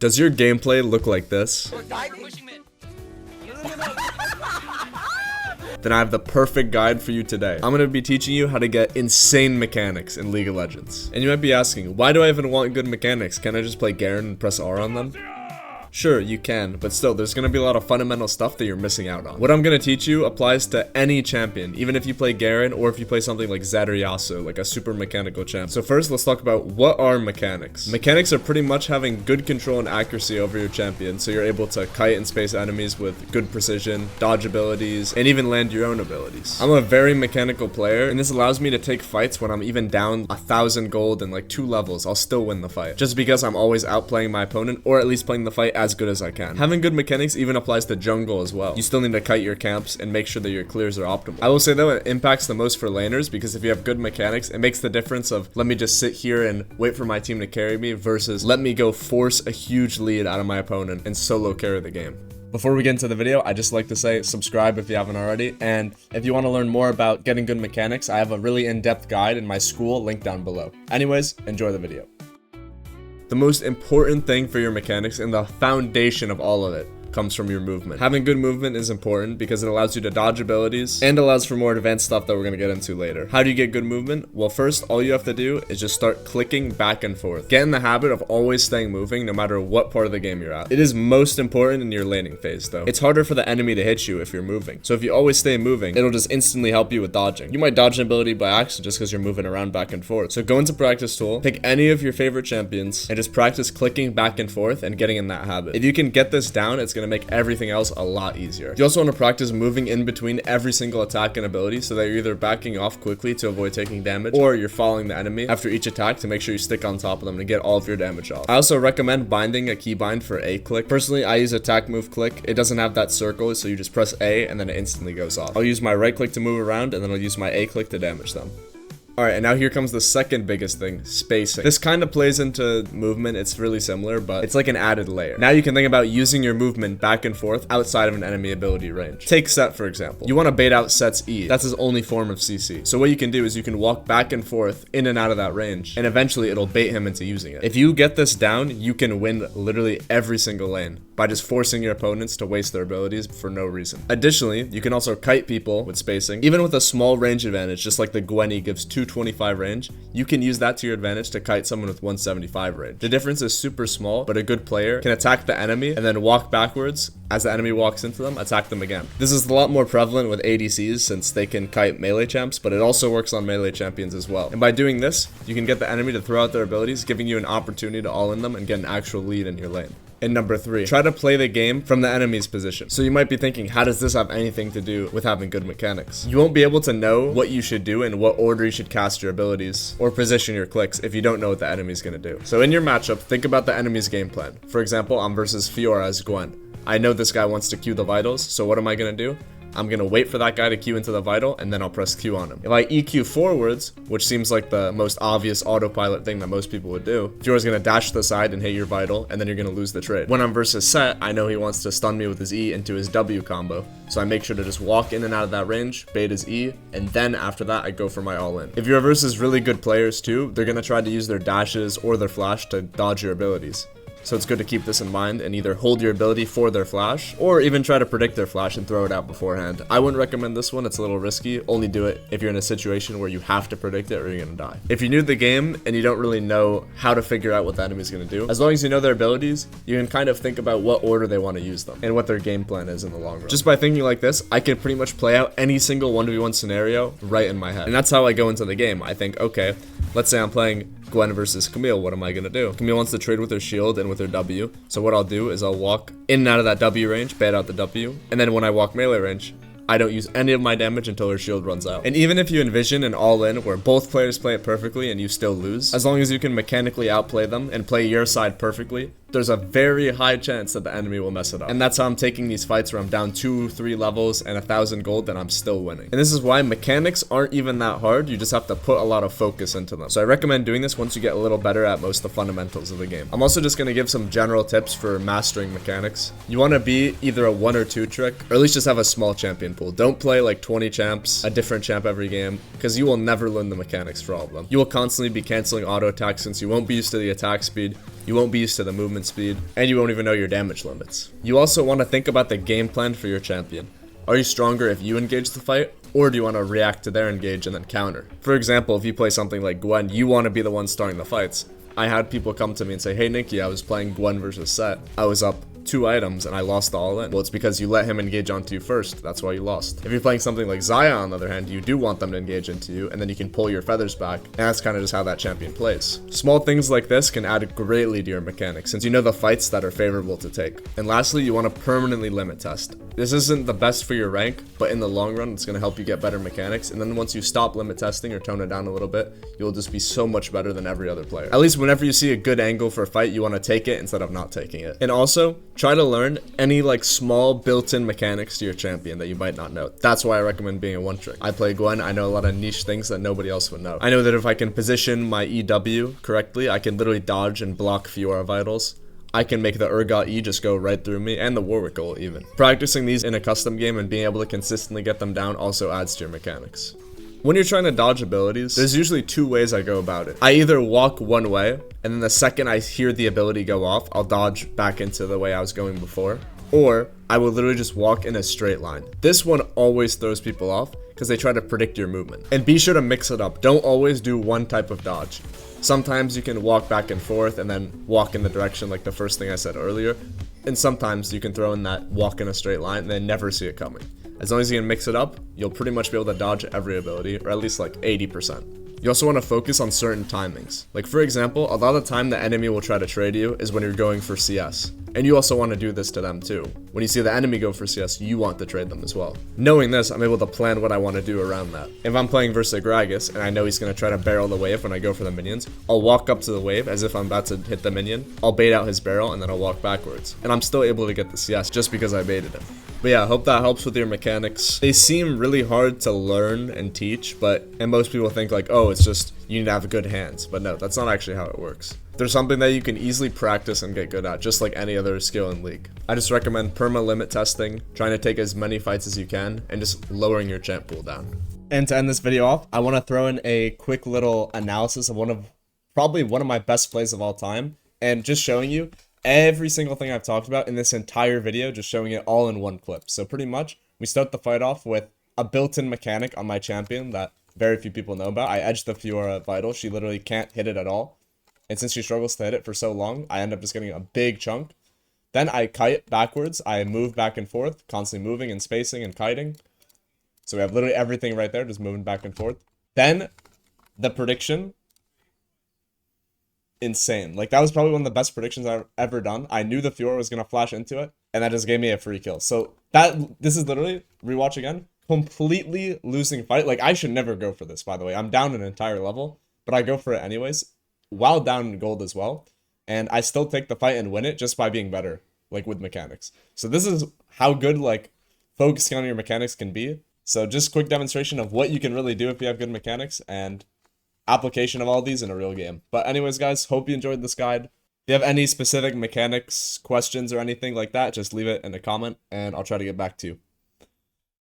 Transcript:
Does your gameplay look like this? Then I have the perfect guide for you today. I'm going to be teaching you how to get insane mechanics in League of Legends. And you might be asking, why do I even want good mechanics? Can't I just play Garen and press R on them? Sure, you can, but still, there's going to be a lot of fundamental stuff that you're missing out on. What I'm going to teach you applies to any champion, even if you play Garen or if you play something like Zed or Yasuo, like a super mechanical champ. So first, let's talk about what are mechanics. Mechanics are pretty much having good control and accuracy over your champion, so you're able to kite and space enemies with good precision, dodge abilities, and even land your own abilities. I'm a very mechanical player, and this allows me to take fights when I'm even down 1,000 gold and like 2 levels. I'll still win the fight, just because I'm always outplaying my opponent, or at least playing the fight as good as I can. Having good mechanics even applies to jungle as well. You still need to kite your camps and make sure that your clears are optimal. I will say though, it impacts the most for laners, because if you have good mechanics, it makes the difference of let me just sit here and wait for my team to carry me versus let me go force a huge lead out of my opponent and solo carry the game. Before we get into the video, I just like to say subscribe if you haven't already, and if you want to learn more about getting good mechanics, I have a really in-depth guide in my school linked down below. Anyways, enjoy the video. The most important thing for your mechanics and the foundation of all of it comes from your movement. Having good movement is important because it allows you to dodge abilities and allows for more advanced stuff that we're going to get into later. How do you get good movement? Well, first, all you have to do is just start clicking back and forth. Get in the habit of always staying moving no matter what part of the game you're at. It is most important in your laning phase though. It's harder for the enemy to hit you if you're moving. So if you always stay moving, it'll just instantly help you with dodging. You might dodge an ability by accident just because you're moving around back and forth. So go into practice tool, pick any of your favorite champions, and just practice clicking back and forth and getting in that habit. If you can get this down, it's going to make everything else a lot easier. You also want to practice moving in between every single attack and ability so that you're either backing off quickly to avoid taking damage, or you're following the enemy after each attack to make sure you stick on top of them to get all of your damage off. I also recommend binding a keybind for A click. Personally, I use attack move click. It doesn't have that circle, so you just press A and then it instantly goes off. I'll use my right click to move around, and then I'll use my A click to damage them. Alright, and now here comes the second biggest thing, spacing. This kind of plays into movement. It's really similar, but it's like an added layer. Now you can think about using your movement back and forth outside of an enemy ability range. Take Set, for example. You want to bait out Set's E. That's his only form of CC. So what you can do is you can walk back and forth in and out of that range, and eventually it'll bait him into using it. If you get this down, you can win literally every single lane by just forcing your opponents to waste their abilities for no reason. Additionally, you can also kite people with spacing. Even with a small range advantage, just like the Gwen gives 225 range, you can use that to your advantage to kite someone with 175 range. The difference is super small, but a good player can attack the enemy and then walk backwards as the enemy walks into them, attack them again. This is a lot more prevalent with ADCs since they can kite melee champs, but it also works on melee champions as well. And by doing this, you can get the enemy to throw out their abilities, giving you an opportunity to all in them and get an actual lead in your lane. And number 3, try to play the game from the enemy's position. So you might be thinking, how does this have anything to do with having good mechanics? You won't be able to know what you should do and what order you should cast your abilities or position your clicks if you don't know what the enemy's gonna do. So in your matchup, think about the enemy's game plan. For example, I'm versus Fiora as Gwen. I know this guy wants to Q the vitals, so what am I gonna do? I'm gonna wait for that guy to Q into the vital, and then I'll press Q on him. If I EQ forwards, which seems like the most obvious autopilot thing that most people would do, Fiora's gonna dash to the side and hit your vital, and then you're gonna lose the trade. When I'm versus Set, I know he wants to stun me with his E into his W combo, so I make sure to just walk in and out of that range, bait his E, and then after that, I go for my all-in. If you're versus really good players too, they're gonna try to use their dashes or their flash to dodge your abilities. So it's good to keep this in mind and either hold your ability for their flash or even try to predict their flash and throw it out beforehand. I wouldn't recommend this one. It's a little risky. Only do it if you're in a situation where you have to predict it or you're gonna die. If you're new to the game and you don't really know how to figure out what the enemy's gonna do, as long as you know their abilities, you can kind of think about what order they want to use them and what their game plan is in the long run. Just by thinking like this, I can pretty much play out any single 1v1 scenario right in my head. And that's how I go into the game. I think, okay, let's say I'm playing Gwen versus Camille. What am I gonna do? Camille wants to trade with her shield and with her W. So what I'll do is I'll walk in and out of that W range, bait out the W, and then when I walk melee range, I don't use any of my damage until her shield runs out. And even if you envision an all-in where both players play it perfectly and you still lose, as long as you can mechanically outplay them and play your side perfectly, there's a very high chance that the enemy will mess it up. And that's how I'm taking these fights where I'm down 2-3 levels and 1,000 gold and I'm still winning. And this is why mechanics aren't even that hard. You just have to put a lot of focus into them. So I recommend doing this once you get a little better at most of the fundamentals of the game. I'm also just going to give some general tips for mastering mechanics. You want to be either a 1 or 2 trick, or at least just have a small champion pool. Don't play like 20 champs, a different champ every game, because you will never learn the mechanics for all of them. You will constantly be canceling auto attacks since you won't be used to the attack speed. You won't be used to the movement speed, and you won't even know your damage limits. You also want to think about the game plan for your champion. Are you stronger if you engage the fight, or do you want to react to their engage and then counter? For example, if you play something like Gwen, you want to be the one starting the fights. I had people come to me and say, hey Ninkey, I was playing Gwen versus Set. I was up 2 items and I lost all in. Well, it's because you let him engage onto you first. That's why you lost. If you're playing something like Xayah, on the other hand, you do want them to engage into you, and then you can pull your feathers back, and that's kind of just how that champion plays. Small things like this can add greatly to your mechanics, since you know the fights that are favorable to take. And lastly, you want to permanently limit test. This isn't the best for your rank, but in the long run, it's going to help you get better mechanics, and then once you stop limit testing or tone it down a little bit, you'll just be so much better than every other player. At least whenever you see a good angle for a fight, you want to take it instead of not taking it. And also, try to learn any like small built-in mechanics to your champion that you might not know. That's why I recommend being a one trick. I play Gwen, I know a lot of niche things that nobody else would know. I know that if I can position my EW correctly, I can literally dodge and block Fiora vitals. I can make the Urgot E just go right through me, and the Warwick ult even. Practicing these in a custom game and being able to consistently get them down also adds to your mechanics. When you're trying to dodge abilities, there's usually 2 ways I go about it. I either walk one way, and then the second I hear the ability go off, I'll dodge back into the way I was going before. Or, I will literally just walk in a straight line. This one always throws people off, because they try to predict your movement. And be sure to mix it up. Don't always do one type of dodge. Sometimes you can walk back and forth and then walk in the direction like the first thing I said earlier. And sometimes you can throw in that walk in a straight line and then never see it coming. As long as you can mix it up, you'll pretty much be able to dodge every ability, or at least like 80%. You also want to focus on certain timings. Like for example, a lot of the time the enemy will try to trade you is when you're going for CS. And you also want to do this to them too. When you see the enemy go for CS, you want to trade them as well. Knowing this, I'm able to plan what I want to do around that. If I'm playing versus Gragas and I know he's going to try to barrel the wave when I go for the minions, I'll walk up to the wave as if I'm about to hit the minion. I'll bait out his barrel and then I'll walk backwards. And I'm still able to get the CS just because I baited him. But yeah, I hope that helps with your mechanics. They seem really hard to learn and teach, and most people think like, oh, it's just you need to have good hands. But no, that's not actually how it works. There's something that you can easily practice and get good at, just like any other skill in League. I just recommend perma-limit testing, trying to take as many fights as you can, and just lowering your champ pool down. And to end this video off, I want to throw in a quick little analysis of probably one of my best plays of all time, and just showing you every single thing I've talked about in this entire video, just showing it all in one clip. So pretty much, we start the fight off with a built-in mechanic on my champion that very few people know about. I edged the Fiora vital. She literally can't hit it at all. And since she struggles to hit it for so long, I end up just getting a big chunk. Then I kite backwards. I move back and forth, constantly moving and spacing and kiting. So we have literally everything right there, just moving back and forth. Then, the prediction. Insane. Like, that was probably one of the best predictions I've ever done. I knew the Fiora was going to flash into it, and that just gave me a free kill. So, this is literally, rewatch again, completely losing fight. Like, I should never go for this, by the way. I'm down an entire level, but I go for it anyways, while down in gold as well. And I still take the fight and win it just by being better, like, with mechanics. So, this is how good, like, focusing on your mechanics can be. So, just quick demonstration of what you can really do if you have good mechanics, and application of all these in a real game. But anyways, guys, hope you enjoyed this guide. If you have any specific mechanics questions or anything like that, just leave it in a comment and I'll try to get back to you.